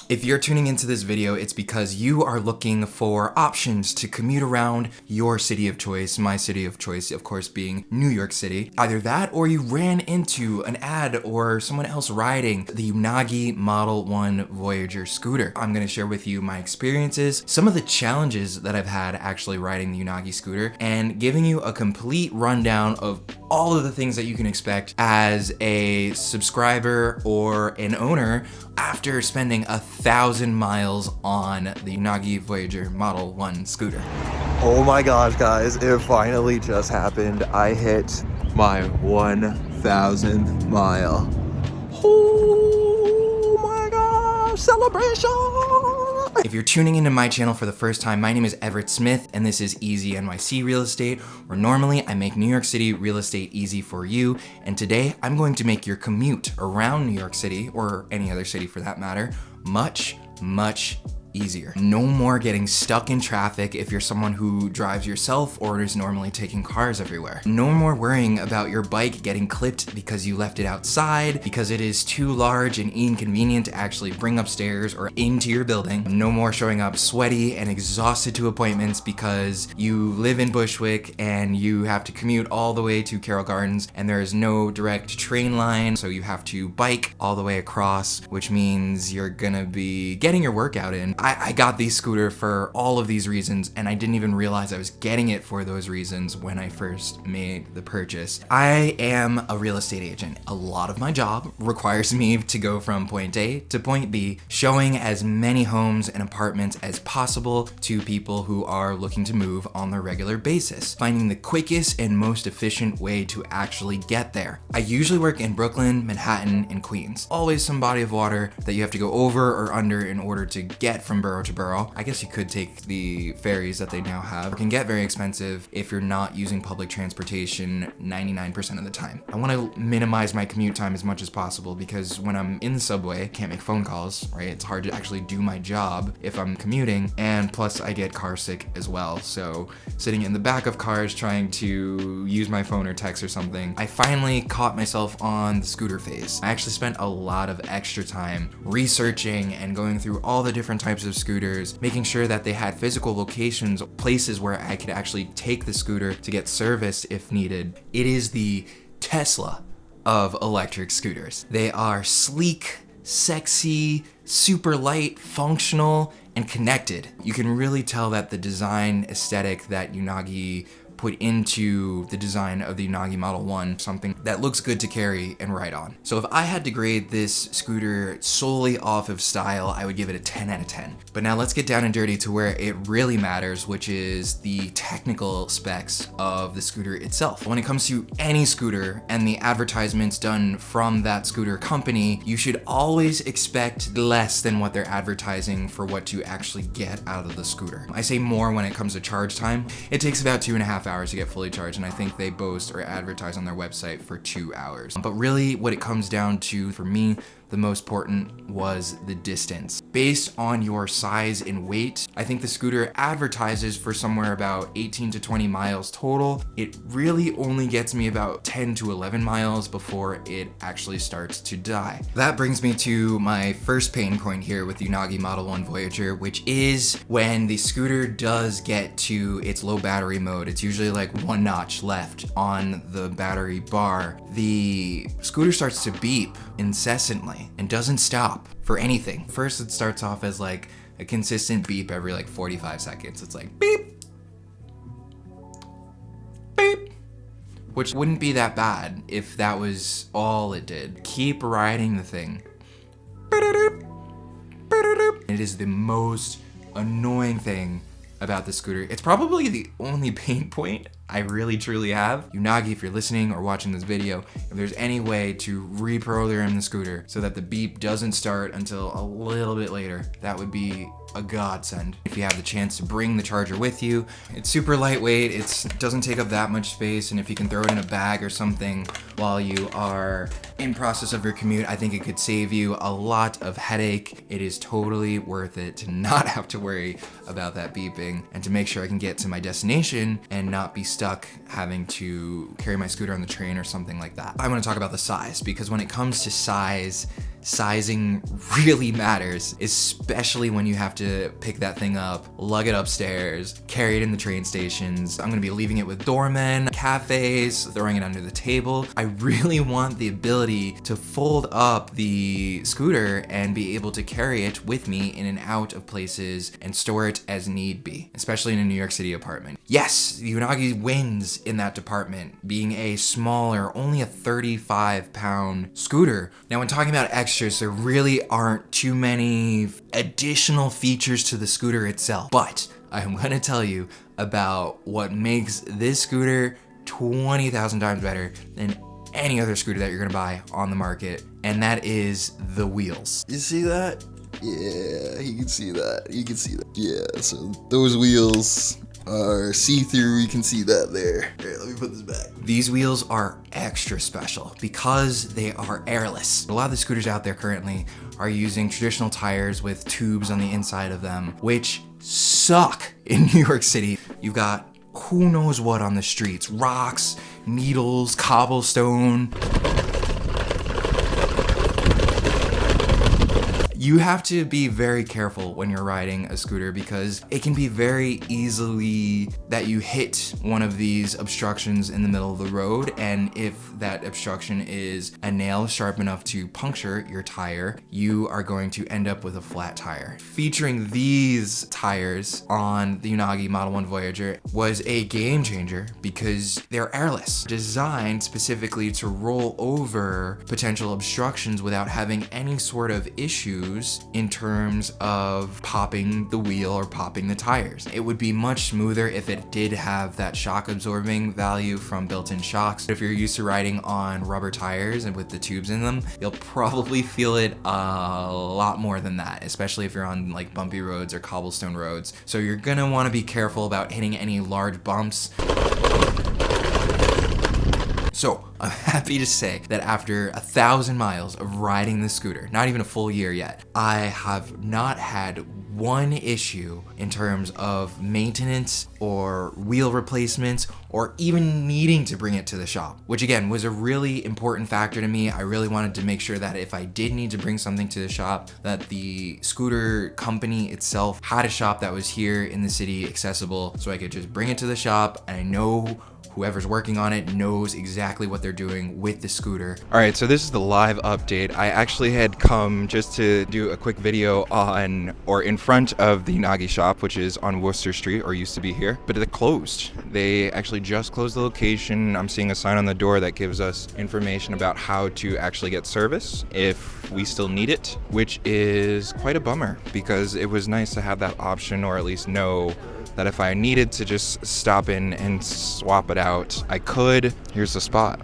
If you're tuning into this video, it's because you are looking for options to commute around your city of choice, my city of choice, of course, being New York City. Either that or you ran into an ad or someone else riding the Unagi Model 1 Voyager scooter. I'm gonna share with you my experiences, some of the challenges that I've had actually riding the Unagi scooter, and giving you a complete rundown of all of the things that you can expect as a subscriber or an owner after spending 1,000 miles on the Unagi Voyager Model 1 scooter. Oh my gosh, guys, it finally just happened. I hit my 1,000th mile. Oh my gosh, celebration! If you're tuning into my channel for the first time, my name is Everett Smith, and this is Easy NYC Real Estate, where normally I make New York City real estate easy for you, and today I'm going to make your commute around New York City, or any other city for that matter, much easier. No more getting stuck in traffic if you're someone who drives yourself or is normally taking cars everywhere. No more worrying about your bike getting clipped because you left it outside, because it is too large and inconvenient to actually bring upstairs or into your building. No more showing up sweaty and exhausted to appointments because you live in Bushwick and you have to commute all the way to Carroll Gardens and there is no direct train line, so you have to bike all the way across, which means you're gonna be getting your workout in. I got the scooter for all of these reasons, and I didn't even realize I was getting it for those reasons when I first made the purchase. I am a real estate agent. A lot of my job requires me to go from point A to point B, showing as many homes and apartments as possible to people who are looking to move on a regular basis, finding the quickest and most efficient way to actually get there. I usually work in Brooklyn, Manhattan, and Queens. Always some body of water that you have to go over or under in order to get from borough to borough. I guess you could take the ferries that they now have. It can get very expensive if you're not using public transportation 99% of the time. I want to minimize my commute time as much as possible because when I'm in the subway, I can't make phone calls, right? It's hard to actually do my job if I'm commuting, and plus I get car sick as well. So sitting in the back of cars trying to use my phone or text or something, I finally caught myself on the scooter phase. I actually spent a lot of extra time researching and going through all the different types of scooters, making sure that they had physical locations, places where I could actually take the scooter to get serviced if needed. It is the Tesla of electric scooters. They are sleek, sexy, super light, functional, and connected. You can really tell that the design aesthetic that Unagi put into the design of the Unagi Model 1, something that looks good to carry and ride on. So if I had to grade this scooter solely off of style, I would give it a 10 out of 10. But now let's get down and dirty to where it really matters, which is the technical specs of the scooter itself. When it comes to any scooter and the advertisements done from that scooter company, you should always expect less than what they're advertising for what you actually get out of the scooter. I say more when it comes to charge time. It takes about 2.5 hours to get fully charged, and I think they boast or advertise on their website for 2 hours. But really what it comes down to for me, the most important was the distance. Based on your size and weight, I think the scooter advertises for somewhere about 18 to 20 miles total. It really only gets me about 10 to 11 miles before it actually starts to die. That brings me to my first pain point here with the Unagi Model 1 Voyager, which is when the scooter does get to its low battery mode. It's usually like one notch left on the battery bar. The scooter starts to beep incessantly and doesn't stop for anything. First, it starts off as like a consistent beep every like 45 seconds. It's like beep, beep, which wouldn't be that bad if that was all it did. Keep riding the thing. It is the most annoying thing about the scooter. It's probably the only pain point I really truly have. Unagi, if you're listening or watching this video, if there's any way to reprogram the scooter so that the beep doesn't start until a little bit later, that would be a godsend. If you have the chance to bring the charger with you, it's super lightweight, it doesn't take up that much space, and if you can throw it in a bag or something while you are in process of your commute, I think it could save you a lot of headache. It is totally worth it to not have to worry about that beeping and to make sure I can get to my destination and not be stuck stuck having to carry my scooter on the train or something like that. I want to talk about the size, because when it comes to sizing really matters, especially when you have to pick that thing up, lug it upstairs, carry it in the train stations. I'm gonna be leaving it with doormen, cafes, throwing it under the table. I really want the ability to fold up the scooter and be able to carry it with me in and out of places and store it as need be, especially in a New York City apartment. Yes, the Unagi wins in that department, being a smaller, only a 35-pound scooter. Now, when talking about extras, there really aren't too many additional features to the scooter itself, but I'm gonna tell you about what makes this scooter 20,000 times better than any other scooter that you're gonna buy on the market, and that is the wheels. You see that? Yeah, you can see that. You can see that. Yeah, so those wheels are see-through. You can see that there. Here, let me put this back. These wheels are extra special because they are airless. A lot of the scooters out there currently are using traditional tires with tubes on the inside of them, which suck in New York City. You've got who knows what on the streets, rocks, needles, cobblestone. You have to be very careful when you're riding a scooter, because it can be very easily that you hit one of these obstructions in the middle of the road, and if that obstruction is a nail sharp enough to puncture your tire, you are going to end up with a flat tire. Featuring these tires on the Unagi Model 1 Voyager was a game changer because they're airless, designed specifically to roll over potential obstructions without having any sort of issues in terms of popping the wheel or popping the tires. It would be much smoother if it did have that shock absorbing value from built-in shocks. If you're used to riding on rubber tires and with the tubes in them, you'll probably feel it a lot more than that, especially if you're on like bumpy roads or cobblestone roads. So you're gonna want to be careful about hitting any large bumps. So I'm happy to say that after 1,000 miles of riding the scooter, not even a full year yet, I have not had one issue in terms of maintenance or wheel replacements or even needing to bring it to the shop, which again was a really important factor to me. I really wanted to make sure that if I did need to bring something to the shop, that the scooter company itself had a shop that was here in the city accessible, so I could just bring it to the shop and I know whoever's working on it knows exactly what they're doing with the scooter. All right, so this is the live update. I actually had come just to do a quick video on or in front of the Unagi shop, which is on Worcester Street, or used to be here, but it closed. They actually just closed the location. I'm seeing a sign on the door that gives us information about how to actually get service if we still need it, which is quite a bummer because it was nice to have that option, or at least know that if I needed to just stop in and swap it out, I could. Here's the spot.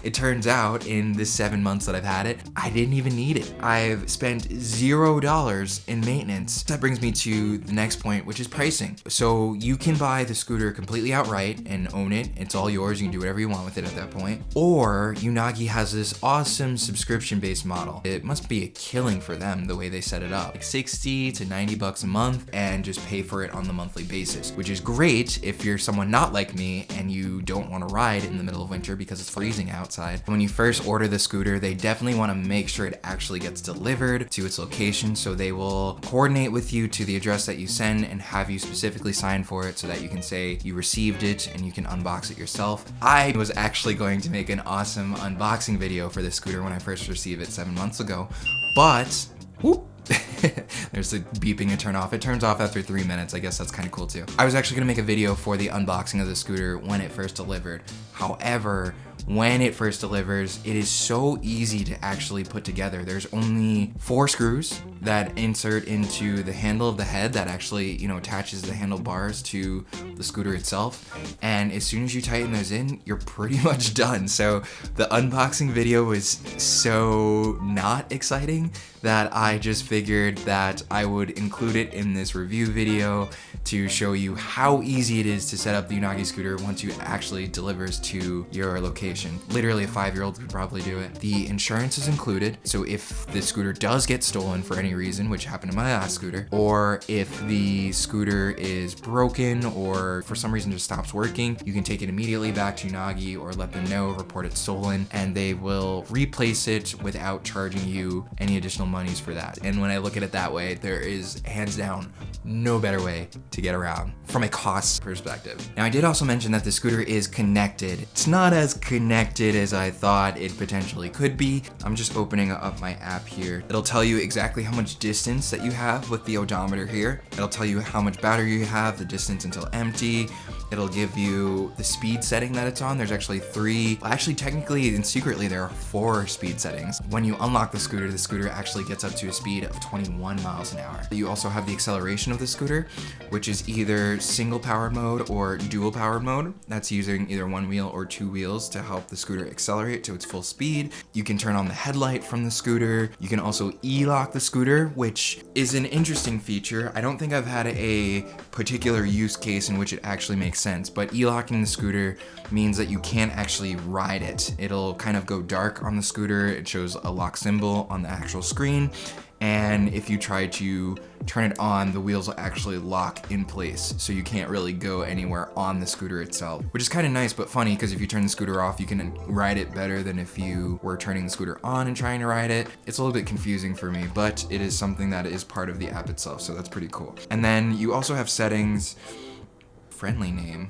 It turns out in the 7 months that I've had it, I didn't even need it. I've spent $0 in maintenance. That brings me to the next point, which is pricing. So you can buy the scooter completely outright and own it. It's all yours. You can do whatever you want with it at that point. Or Unagi has this awesome subscription-based model. It must be a killing for them the way they set it up. Like 60 to 90 bucks a month, and just pay for it on the monthly basis, which is great if you're someone not like me and you don't want to ride in the middle of winter because it's freezing outside. When you first order the scooter, they definitely want to make sure it actually gets delivered to its location, so they will coordinate with you to the address that you send and have you specifically sign for it so that you can say you received it and you can unbox it yourself. I was actually going to make an awesome unboxing video for this scooter when I first received it 7 months ago, but whoop, there's the beeping to turn off. It turns off after 3 minutes. I guess that's kind of cool too. I was actually gonna make a video for the unboxing of the scooter when it first delivered. However, when it first delivers, it is so easy to actually put together. There's only 4 screws that insert into the handle of the head that actually, attaches the handlebars to the scooter itself. And as soon as you tighten those in, you're pretty much done. So the unboxing video was so not exciting that I just figured that I would include it in this review video to show you how easy it is to set up the Unagi scooter once it actually delivers to your location. Literally a 5-year-old could probably do it. The insurance is included, so if the scooter does get stolen for any reason, which happened to my last scooter, or if the scooter is broken or for some reason just stops working, you can take it immediately back to Unagi or let them know, report it stolen, and they will replace it without charging you any additional monies for that. And when I look at it that way, there is hands down no better way to get around from a cost perspective. Now, I did also mention that the scooter is connected. It's not as connected as I thought it potentially could be. I'm just opening up my app here. It'll tell you exactly how much distance that you have with the odometer here. It'll tell you how much battery you have, the distance until empty. It'll give you the speed setting that it's on. There's actually 3, actually technically and secretly there are 4 speed settings. When you unlock the scooter actually gets up to a speed of 21 miles an hour. You also have the acceleration of the scooter, which is either single power mode or dual power mode. That's using either 1 wheel or 2 wheels to help the scooter accelerate to its full speed. You can turn on the headlight from the scooter. You can also e-lock the scooter, which is an interesting feature. I don't think I've had a particular use case in which it actually makes sense, but e-locking the scooter means that you can't actually ride it. It'll kind of go dark on the scooter. It shows a lock symbol on the actual screen, and if you try to turn it on, the wheels will actually lock in place, so you can't really go anywhere on the scooter itself, which is kind of nice but funny, because if you turn the scooter off, you can ride it better than if you were turning the scooter on and trying to ride it. It's a little bit confusing for me, but it is something that is part of the app itself, so that's pretty cool. And then you also have settings. Friendly name.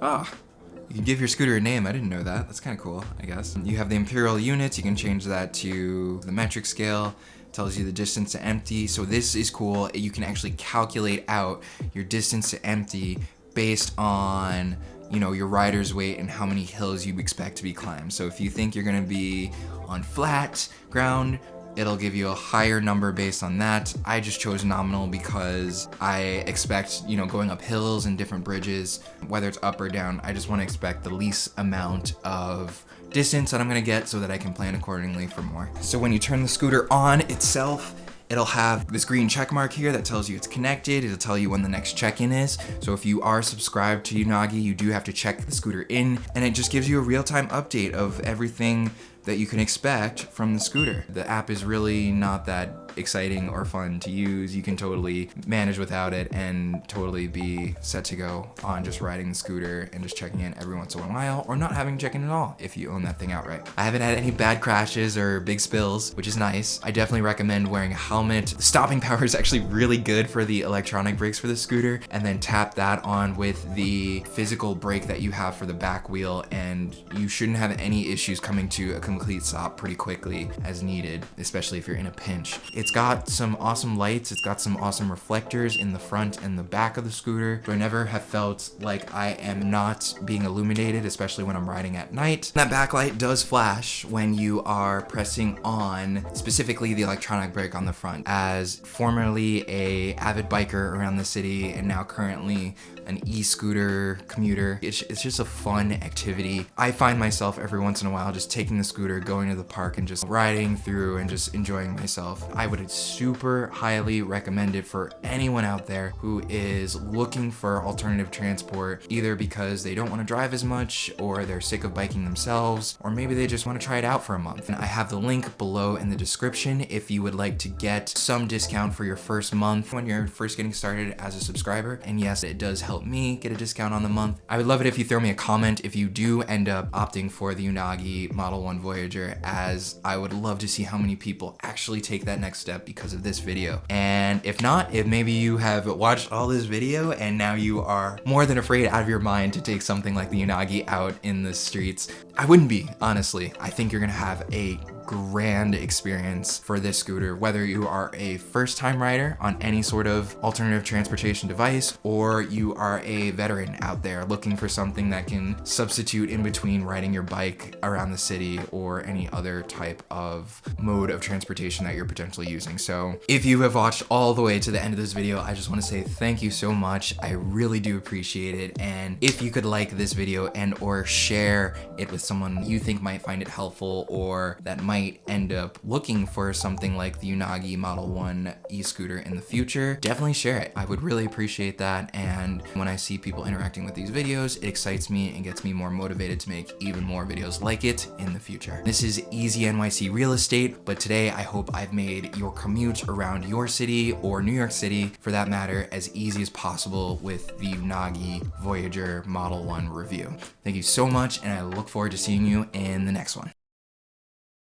You can give your scooter a name. I didn't know that. That's kind of cool, I guess. You have the imperial units. You can change that to the metric scale. It tells you the distance to empty. So this is cool. You can actually calculate out your distance to empty based on, you know, your rider's weight and how many hills you expect to be climbed. So if you think you're gonna be on flat ground, it'll give you a higher number based on that. I just chose nominal because I expect, you know, going up hills and different bridges, whether it's up or down, I just want to expect the least amount of distance that I'm gonna get so that I can plan accordingly for more. So when you turn the scooter on itself, it'll have this green check mark here that tells you it's connected. It'll tell you when the next check-in is. So if you are subscribed to Unagi, you do have to check the scooter in, and it just gives you a real-time update of everything that you can expect from the scooter. The app is really not that exciting or fun to use. You can totally manage without it and totally be set to go on just riding the scooter and just checking in every once in a while, or not having to check in at all if you own that thing outright. I haven't had any bad crashes or big spills, which is nice. I definitely recommend wearing a helmet. The stopping power is actually really good for the electronic brakes for the scooter, and then tap that on with the physical brake that you have for the back wheel, and you shouldn't have any issues coming to a complete stop pretty quickly as needed, especially if you're in a pinch. It's got some awesome lights. It's got some awesome reflectors in the front and the back of the scooter. So I never have felt like I am not being illuminated, especially when I'm riding at night. That backlight does flash when you are pressing on specifically the electronic brake on the front. As formerly a avid biker around the city and now currently an e-scooter commuter, it's just a fun activity. I find myself every once in a while just taking the scooter, going to the park and just riding through and just enjoying myself. I would super highly recommend it for anyone out there who is looking for alternative transport, either because they don't want to drive as much, or they're sick of biking themselves, or maybe they just want to try it out for a month. And I have the link below in the description if you would like to get some discount for your first month when you're first getting started as a subscriber. And yes, it does help me get a discount on the month. I would love it if you throw me a comment if you do end up opting for the Unagi Model 1 Voyager, as I would love to see how many people actually take that next step because of this video. And if not, if maybe you have watched all this video and now you are more than afraid out of your mind to take something like the Unagi out in the streets, I wouldn't be, honestly. I think you're gonna have a grand experience for this scooter, whether you are a first-time rider on any sort of alternative transportation device, or you are a veteran out there looking for something that can substitute in between riding your bike around the city or any other type of mode of transportation that you're potentially using. So if you have watched all the way to the end of this video, I just want to say thank you so much. I really do appreciate it. And if you could like this video and or share it with someone you think might find it helpful or that might might end up looking for something like the Unagi Model 1 e-scooter in the future, definitely share it. I would really appreciate that. And when I see people interacting with these videos, it excites me and gets me more motivated to make even more videos like it in the future. This is Easy NYC Real Estate, but today I hope I've made your commute around your city or New York City, for that matter, as easy as possible with the Unagi Voyager Model 1 review. Thank you so much, and I look forward to seeing you in the next one.